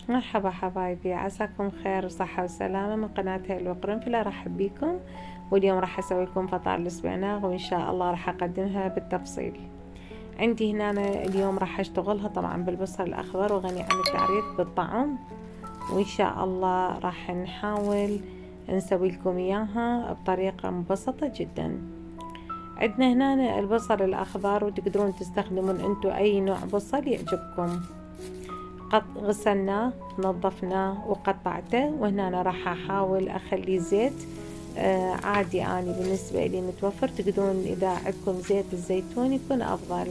مرحبا حبايبي، عساكم خير وصحة وسلامة من قناة هيل القرنفل. ارحب بيكم، واليوم راح اسوي لكم فطار السبانغ وان شاء الله راح اقدمها بالتفصيل. عندي هنا أنا اليوم راح اشتغلها طبعا بالبصل الاخضر وغني عن التعريف بالطعم، وان شاء الله راح نحاول نسوي لكم اياها بطريقة مبسطة جدا. عندنا هنا البصل الاخضر، وتقدرون تستخدمون انتو اي نوع بصل يعجبكم. غسلناه نظفناه وقطعته، وهنا أنا راح أحاول أخلي زيت عادي أنا بالنسبة لي متوفر. تقدرون إذا عندكم زيت الزيتون يكون أفضل.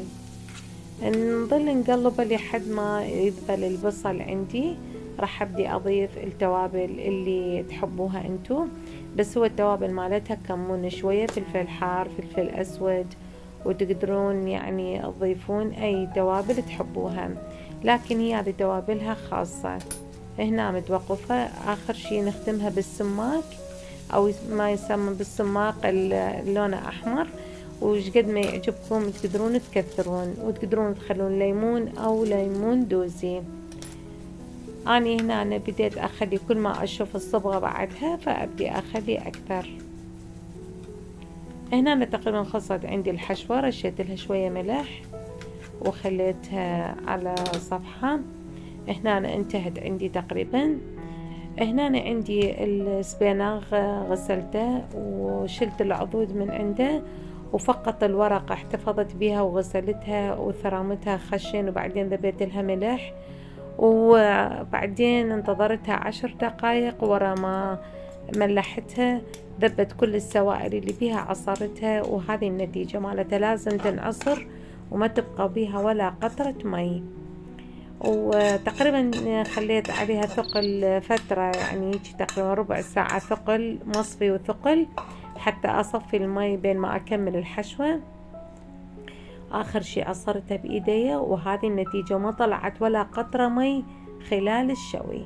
نظل نقلبه لحد ما يذبل البصل عندي. راح أبدي أضيف التوابل اللي تحبوها انتو، بس هو التوابل مالتها كمون شوية، فلفل حار، فلفل أسود، وتقدرون يعني تضيفون أي توابل تحبوها، لكن هي هذه توابلها خاصة. هنا متوقفة. آخر شي نختمها بالسماق، أو ما يسمى بالسماق اللونه أحمر، وش قد ما يعجبكم تقدرون تكثرون، وتقدرون تخلون ليمون أو ليمون دوزي. أنا هنا أنا بديت أخلي كل ما أشوف الصبغة بعدها فأبدي أخلي أكثر. هنا أنا تقريبا خلصت عندي الحشوة، رشيت لها شوية ملح وخليتها على صفحة. هنا أنا انتهت عندي تقريبا. هنا أنا عندي السبانغ غسلته وشلت العضود من عنده، وفقط الورقة احتفظت بها وغسلتها وثرامتها خشن، وبعدين ذبيت لها ملح، وبعدين انتظرتها 10 دقائق. ورا ما ملحتها ذبت كل السوائل اللي بيها، عصرتها، وهذه النتيجة مالتها. لازم تنعصر وما تبقى بيها ولا قطرة مي. وتقريبا خليت عليها ثقل فترة، يعني تقريبا ربع ساعة ثقل مصفي وثقل، حتى أصفي المي بين ما أكمل الحشوة. آخر شي عصرتها بإيدي، وهذه النتيجة، ما طلعت ولا قطرة مي خلال الشوي.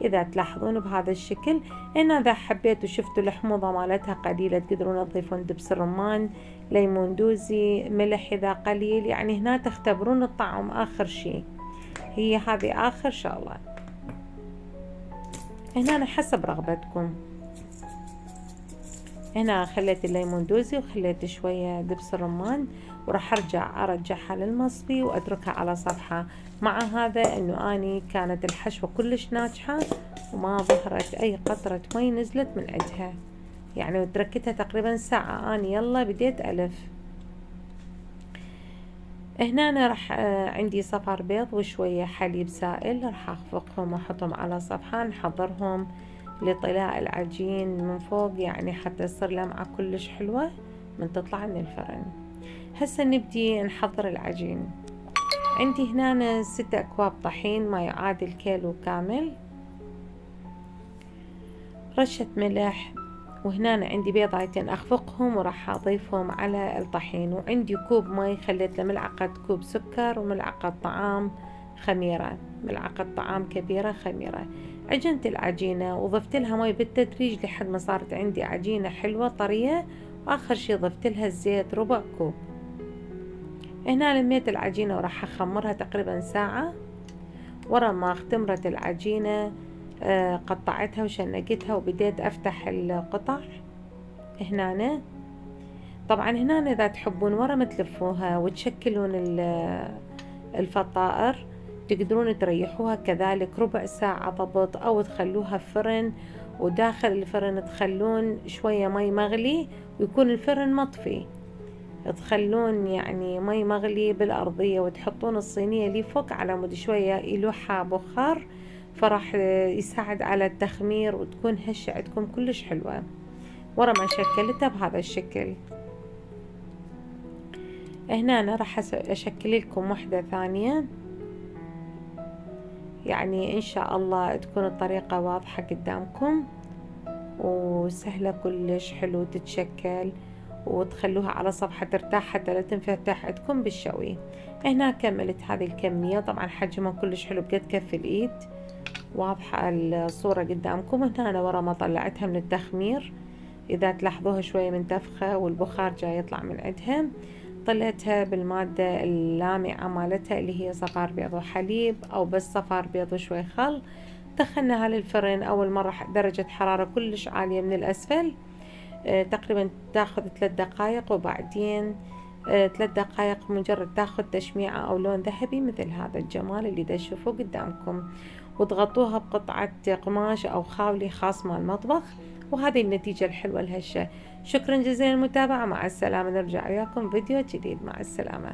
إذا تلاحظون بهذا الشكل. إن إذا حبيتوا شفتوا الحموضة مالتها قليلة تقدرون تضيفون دبس الرمان، ليمون دوزي، ملح إذا قليل، يعني هنا تختبرون الطعم. آخر شي هي هذه آخر شغلة. هنا أنا حسب رغبتكم. هنا خليت الليمون دوزي وخليت شوية دبس الرمان، وراح أرجعها للمصفي وأتركها على صفحة. مع هذا إنه أني كانت الحشوة كلش ناجحة وما ظهرت أي قطرة مي نزلت من عندها، يعني تركتها تقريبا ساعة. أني يلا بديت ألف. هنا أنا راح عندي صفار بيض وشوية حليب سائل، راح أخفقهم وأحطهم على صفحة، نحضرهم لطلاء العجين من فوق، يعني حتى تصير لمعة كلش حلوة من تطلع من الفرن. هسه نبدي نحضر العجين. عندي هنا 6 أكواب طحين، ما يعادل كيلو كامل، رشة ملح، وهنا أنا عندي بيضتين أخفقهم وراح أضيفهم على الطحين، وعندي كوب مي خليت له ملعقة كوب سكر وملعقة طعام خميرة، ملعقة طعام كبيرة خميرة. عجنت العجينة وضفت لها مي بالتدريج لحد ما صارت عندي عجينة حلوة طرية، وآخر شي ضفت لها الزيت ربع كوب. هنا لميت العجينة وراح أخمرها تقريبا ساعة. ورا ما اختمرت العجينة قطعتها وشنقتها وبديت أفتح القطع. هنا طبعا هنا إذا تحبون ورا ما تلفوها وتشكلون الفطائر تقدرون تريحوها كذلك ربع ساعة ضبط، أو تخلوها فرن، وداخل الفرن تخلون شوية مي مغلي ويكون الفرن مطفي. تخلون يعني مي مغلي بالأرضية، وتحطون الصينية اللي فوق على مود شوية يلوحها بخار، فراح يساعد على التخمير وتكون هشة عندكم كلش حلوة. ورا ما شكلتها بهذا الشكل. هنا أنا راح أشكل لكم واحدة ثانية، يعني إن شاء الله تكون الطريقة واضحة قدامكم وسهلة كلش، حلو تتشكل، وتخلوها على صفحة ترتاح حتى لا تنفتح عندكم بالشوي. هنا كملت هذه الكمية، طبعا حجمها كلش حلو بقد كف الإيد، واضحة الصورة قدامكم. هنا أنا ورا ما طلعتها من التخمير، إذا تلاحظوها شوية منتفخة والبخار جاي يطلع من عندها، طلتها بالمادة اللامعة مالتها اللي هي صفار بيض وحليب أو بس صفار بيض وشوي خل. دخلناها للفرن أول مرة درجة حرارة كلش عالية من الأسفل، تقريبا تاخذ 3 دقائق، وبعدين 3 دقائق مجرد تاخذ تشميعة أو لون ذهبي مثل هذا الجمال اللي دا تشوفوه قدامكم، وتغطوها بقطعة قماش أو خاولي خاص مال المطبخ. وهذه النتيجة الحلوة الهشة. شكرا جزيلا للمتابعة، مع السلامة، نرجع وياكم فيديو جديد، مع السلامة.